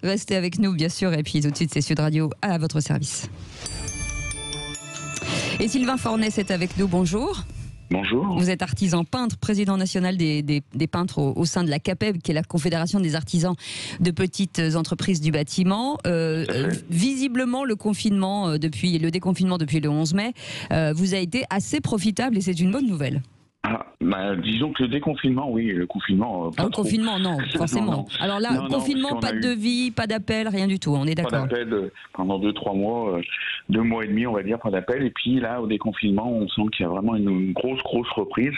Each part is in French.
Restez avec nous, bien sûr. Et puis tout de suite, c'est Sud Radio à votre service. Et Sylvain Fornès est avec nous. Bonjour. Bonjour. Vous êtes artisan peintre, président national des peintres au sein de la CAPEB, qui est la Confédération des artisans de petites entreprises du bâtiment. Visiblement, le déconfinement depuis le 11 mai vous a été assez profitable et c'est une bonne nouvelle. Disons que le déconfinement, oui, le confinement. Le confinement, non, forcément. Non. Alors là, confinement, pas de devis, pas d'appel, rien du tout, on est d'accord. Pas d'appel pendant 2-3 mois, 2 mois et demi, on va dire, pas d'appel. Et puis là, au déconfinement, on sent qu'il y a vraiment une grosse reprise.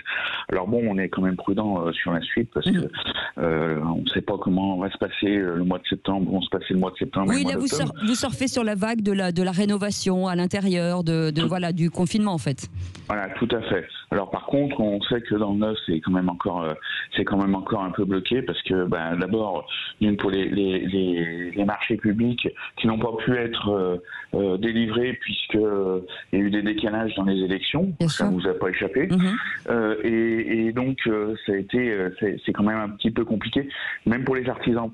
Alors bon, on est quand même prudent sur la suite parce que on ne sait pas comment va se passer le mois de septembre. On se passait le mois de septembre. Oui, là, vous surfez sur la vague de la rénovation à l'intérieur du confinement, en fait. Voilà, tout à fait. Alors par contre, on sait que dans le neuf, c'est quand même encore un peu bloqué parce que d'abord, pour les marchés publics qui n'ont pas pu être délivrés puisque il y a eu des décalages dans les élections, ça ne vous a pas échappé. Et donc c'est quand même un petit peu compliqué, même pour les artisans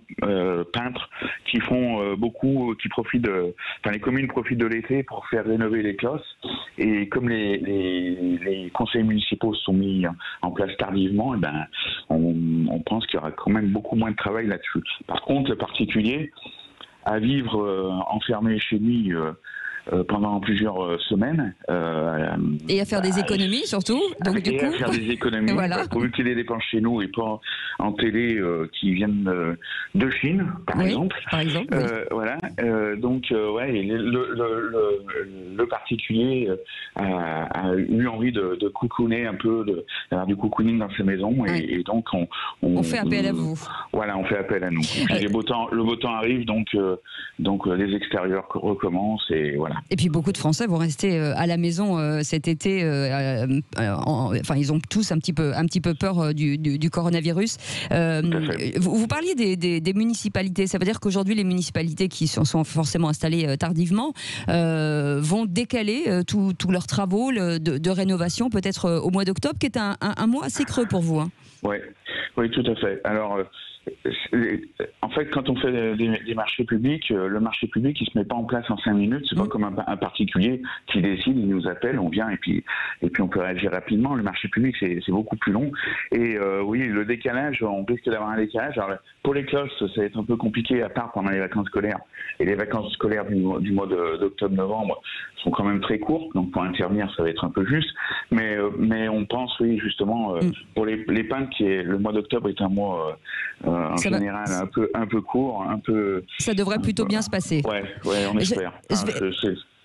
peintres qui font qui profitent les communes profitent de l'été pour faire rénover les classes. Et comme les conseils municipaux sont mis en place tardivement, on pense qu'il y aura quand même beaucoup moins de travail là-dessus. Par contre, le particulier, à vivre enfermé chez lui pendant plusieurs semaines. Et à faire des économies surtout. Donc, du coup, à faire des économies, voilà. Pour éviter les dépenses chez nous et pas en télé qui viennent de Chine, par exemple. Par exemple, oui. Voilà. Donc, le particulier a eu envie de cocooner un peu, d'avoir du cocooning dans sa maison. Et donc, on fait appel à vous. Voilà, on fait appel à nous. Le beau temps arrive, donc les extérieurs recommencent et voilà. Et puis beaucoup de Français vont rester à la maison cet été. Ils ont tous un petit peu peur du coronavirus. Vous parliez des municipalités. Ça veut dire qu'aujourd'hui, les municipalités qui sont forcément installées tardivement vont décaler tous leurs travaux de rénovation, peut-être au mois d'octobre, qui est un mois assez creux pour vous. Hein. Oui, tout à fait. Alors, en fait, quand on fait des marchés publics, le marché public, il se met pas en place en 5 minutes. C'est pas comme un particulier qui décide, il nous appelle, on vient et puis on peut réagir rapidement. Le marché public, c'est beaucoup plus long. Et oui, le décalage, on risque d'avoir un décalage. Alors, pour les classes, ça va être un peu compliqué, à part pendant les vacances scolaires. Et les vacances scolaires du mois d'octobre-novembre sont quand même très courtes. Donc, pour intervenir, ça va être un peu juste. Mais on pense, oui, justement, pour les peintres, le mois d'octobre est un mois en général un peu court, Ça devrait plutôt bien se passer. Ouais, on espère.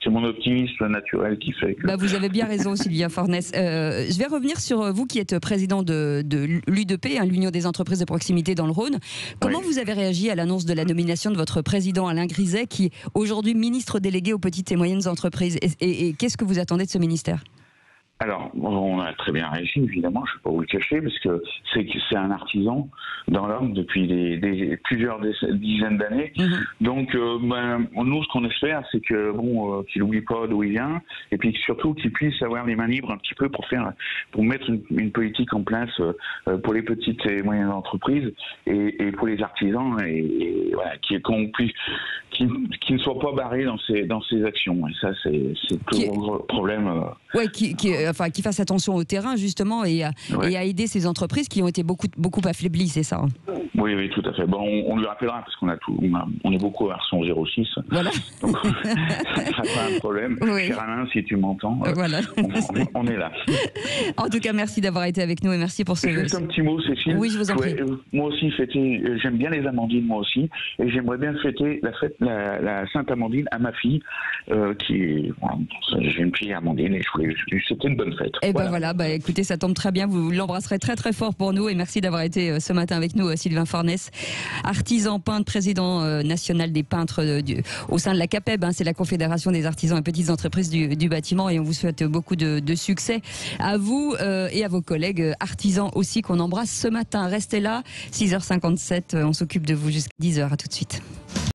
C'est mon optimisme naturel qui fait que... vous avez bien raison, Sylvain Fornès. Je vais revenir sur vous qui êtes président de l'UDP, l'Union des entreprises de proximité dans le Rhône. Comment vous avez réagi à l'annonce de la nomination de votre président Alain Griset, qui est aujourd'hui ministre délégué aux petites et moyennes entreprises et qu'est-ce que vous attendez de ce ministère ? Alors, on a très bien réagi, évidemment, je ne vais pas vous le cacher, parce que c'est un artisan dans l'homme depuis plusieurs dizaines d'années. Donc, nous, ce qu'on espère, c'est que qu'il n'oublie pas d'où il vient, et puis surtout qu'il puisse avoir les mains libres un petit peu pour mettre une politique en place pour les petites et moyennes entreprises et pour les artisans, et voilà, qui ne soit pas barré dans ses actions. Et ça, c'est toujours le problème. Qui fasse attention au terrain justement et à aider ces entreprises qui ont été beaucoup affaiblies, c'est ça. Oui, tout à fait. On lui rappellera parce on est beaucoup à Arson 06. Voilà. Donc, ça sera pas un problème. Cher Alain, si tu m'entends, voilà. on est là. En tout cas, merci d'avoir été avec nous et merci pour ce... Juste un petit mot, Cécile. Oui, je vous en prie. Moi aussi, j'aime bien les amandines, moi aussi, et j'aimerais bien fêter la Sainte Amandine à ma fille, j'ai une fille Amandine et je voulais lui souhaiter une bonne fête. Et voilà, écoutez, ça tombe très bien, vous l'embrasserez très très fort pour nous et merci d'avoir été ce matin avec nous, Sylvain Fornès, artisan peintre, président national des peintres au sein de la CAPEB, c'est la Confédération des artisans et petites entreprises du bâtiment, et on vous souhaite beaucoup de succès à vous et à vos collègues artisans aussi qu'on embrasse ce matin. Restez là, 6h57, on s'occupe de vous jusqu'à 10h, à tout de suite.